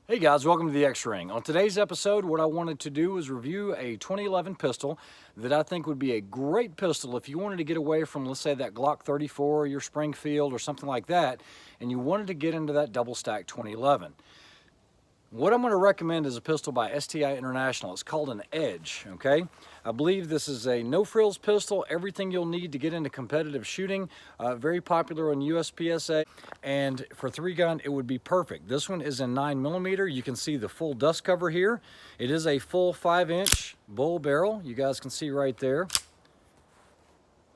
Hey guys, welcome to the X-Ring. On today's episode, what I wanted to do was review a 2011 pistol that I think would be a great pistol if you wanted to get away from, let's say, that Glock 34 or your Springfield or something like that, and you wanted to get into that double stack 2011. What I'm going to recommend is a pistol by STI International. It's called an Edge, okay? I believe this is a no-frills pistol, everything you'll need to get into competitive shooting, very popular on USPSA, and for 3-gun, it would be perfect. This one is in 9mm. You can see the full dust cover here. It is a full 5-inch bull barrel. You guys can see right there.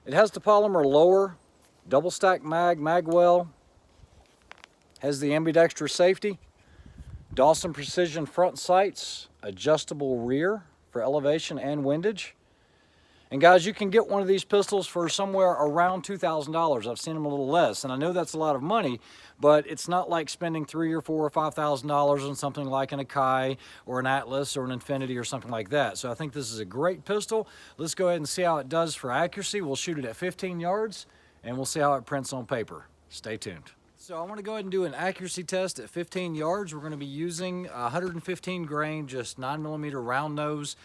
It has the polymer lower, double stack magwell, has the ambidextrous safety, Dawson Precision front sights, adjustable rear for elevation and windage. And guys, you can get one of these pistols for somewhere around $2,000. I've seen them a little less, and I know that's a lot of money, but it's not like spending $3,000 or $4,000 or $5,000 on something like an Akai or an Atlas or an Infinity or something like that. So I think this is a great pistol. Let's go ahead and see how it does for accuracy. We'll shoot it at 15 yards, and we'll see how it prints on paper. Stay tuned. So I want to go ahead and do an accuracy test at 15 yards. We're going to be using 115 grain, just 9mm round nose.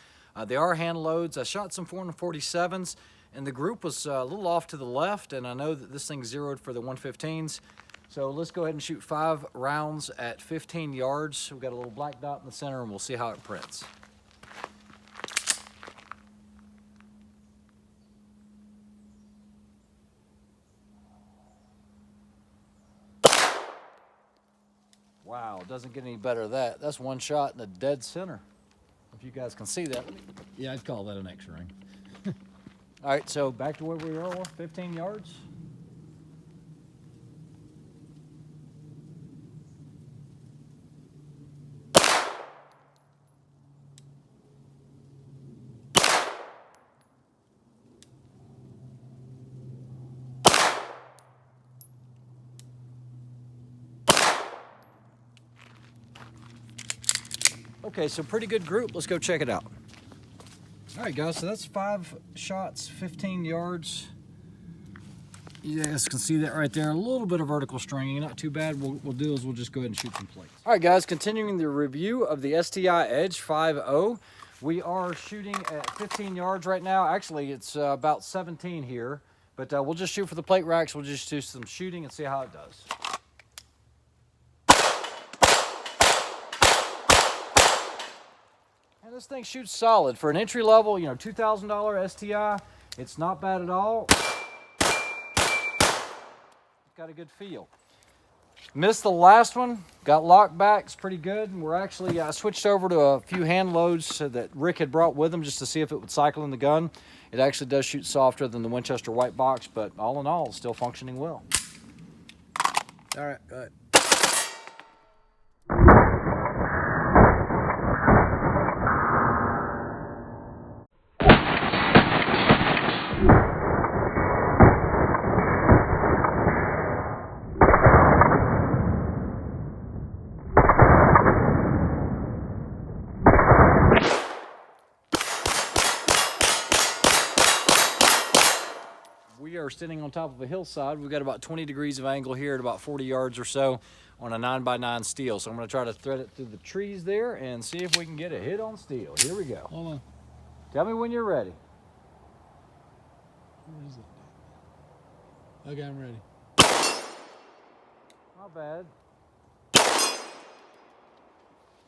They are hand loads. I shot some 447s, and the group was a little off to the left, and I know that this thing's zeroed for the 115s. So let's go ahead and shoot 5 rounds at 15 yards. We've got a little black dot in the center, and we'll see how it prints. Wow, it doesn't get any better than that. That's one shot in the dead center. If you guys can see that. Yeah, I'd call that an X-ring. All right, so back to where we were, 15 yards. Okay, so pretty good group. Let's go check it out. All right, guys, so that's 5 shots, 15 yards. You guys can see that right there. A little bit of vertical stringing, not too bad. What we'll do is we'll just go ahead and shoot some plates. All right, guys, continuing the review of the STI Edge 5.0. We are shooting at 15 yards right now. Actually, it's about 17 here, but we'll just shoot for the plate racks. We'll just do some shooting and see how it does. And this thing shoots solid. For an entry level, you know, $2,000 STI, it's not bad at all. It's got a good feel. Missed the last one, got locked back, it's pretty good. And we're actually, I switched over to a few hand loads that Rick had brought with him just to see if it would cycle in the gun. It actually does shoot softer than the Winchester white box, but all in all, it's still functioning well. All right, go ahead. We are sitting on top of a hillside. We've got about 20 degrees of angle here at about 40 yards or so on a 9x9 steel. So I'm going to try to thread it through the trees there and see if we can get a hit on steel. Here we go. Hold on. Tell me when you're ready. Where is it? Okay, I'm ready. Not bad.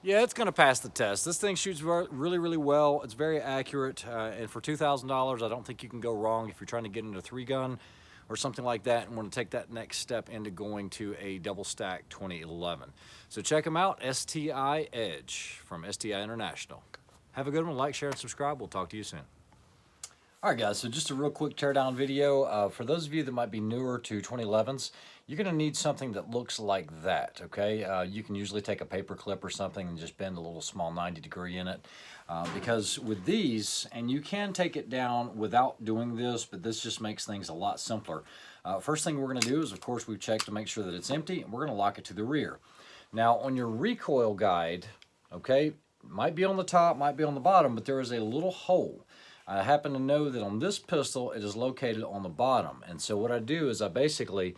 Yeah, it's going to pass the test. This thing shoots really, really well. It's very accurate, and for $2,000, I don't think you can go wrong if you're trying to get into a 3-gun or something like that and want to take that next step into going to a double stack 2011. So check them out, STI Edge from STI International. Have a good one. Like, share, and subscribe. We'll talk to you soon. All right, guys, so just a real quick teardown video. For those of you that might be newer to 2011s, you're going to need something that looks like that, okay? You can usually take a paper clip or something and just bend a little small 90-degree in it. Because with these, and you can take it down without doing this, but this just makes things a lot simpler. First thing we're going to do is, of course, we've checked to make sure that it's empty, and we're going to lock it to the rear. Now, on your recoil guide, okay, might be on the top, might be on the bottom, but there is a little hole. I happen to know that on this pistol, it is located on the bottom. And so what I do is I basically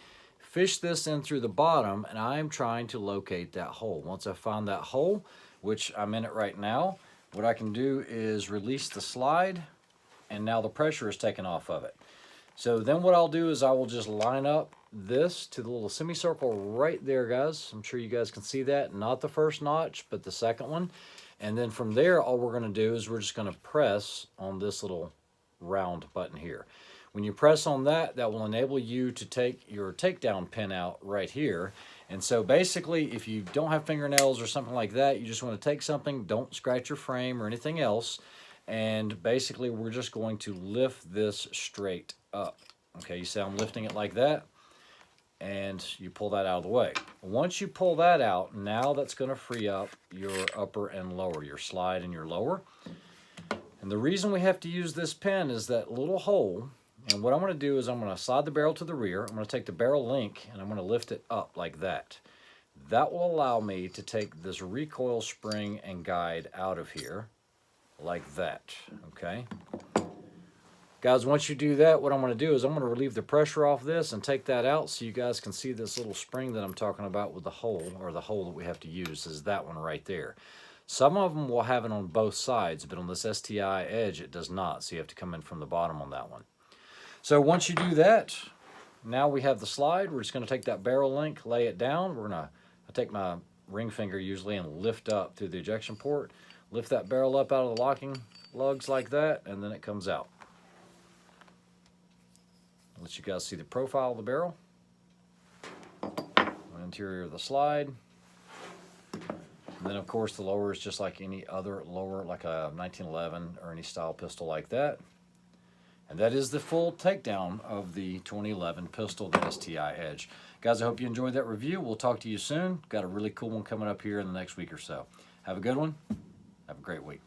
fish this in through the bottom, and I'm trying to locate that hole. Once I found that hole, which I'm in it right now, what I can do is release the slide, and now the pressure is taken off of it. So then what I'll do is I will just line up this to the little semicircle right there, guys. I'm sure you guys can see that. Not the first notch, but the second one. And then from there, all we're going to do is we're just going to press on this little round button here. When you press on that, that will enable you to take your takedown pin out right here. And so basically, if you don't have fingernails or something like that, you just want to take something, don't scratch your frame or anything else. And basically, we're just going to lift this straight up. Okay, you see I'm lifting it like that, and you pull that out of the way. Once you pull that out, now that's going to free up your upper and lower, your slide and your lower. And the reason we have to use this pin is that little hole. And what I'm going to do is I'm going to slide the barrel to the rear. I'm going to take the barrel link and I'm going to lift it up like that. That will allow me to take this recoil spring and guide out of here like that, okay? Guys, once you do that, what I'm going to do is I'm going to relieve the pressure off this and take that out so you guys can see this little spring that I'm talking about with the hole, or the hole that we have to use is that one right there. Some of them will have it on both sides, but on this STI Edge it does not, so you have to come in from the bottom on that one. So once you do that, now we have the slide. We're just going to take that barrel link, lay it down. I take my ring finger usually and lift up through the ejection port. Lift that barrel up out of the locking lugs like that, and then it comes out. Let you guys see the profile of the barrel. Interior of the slide. And then of course the lower is just like any other lower, like a 1911 or any style pistol like that. And that is the full takedown of the 2011 pistol, the STI Edge. Guys, I hope you enjoyed that review. We'll talk to you soon. Got a really cool one coming up here in the next week or so. Have a good one. Have a great week.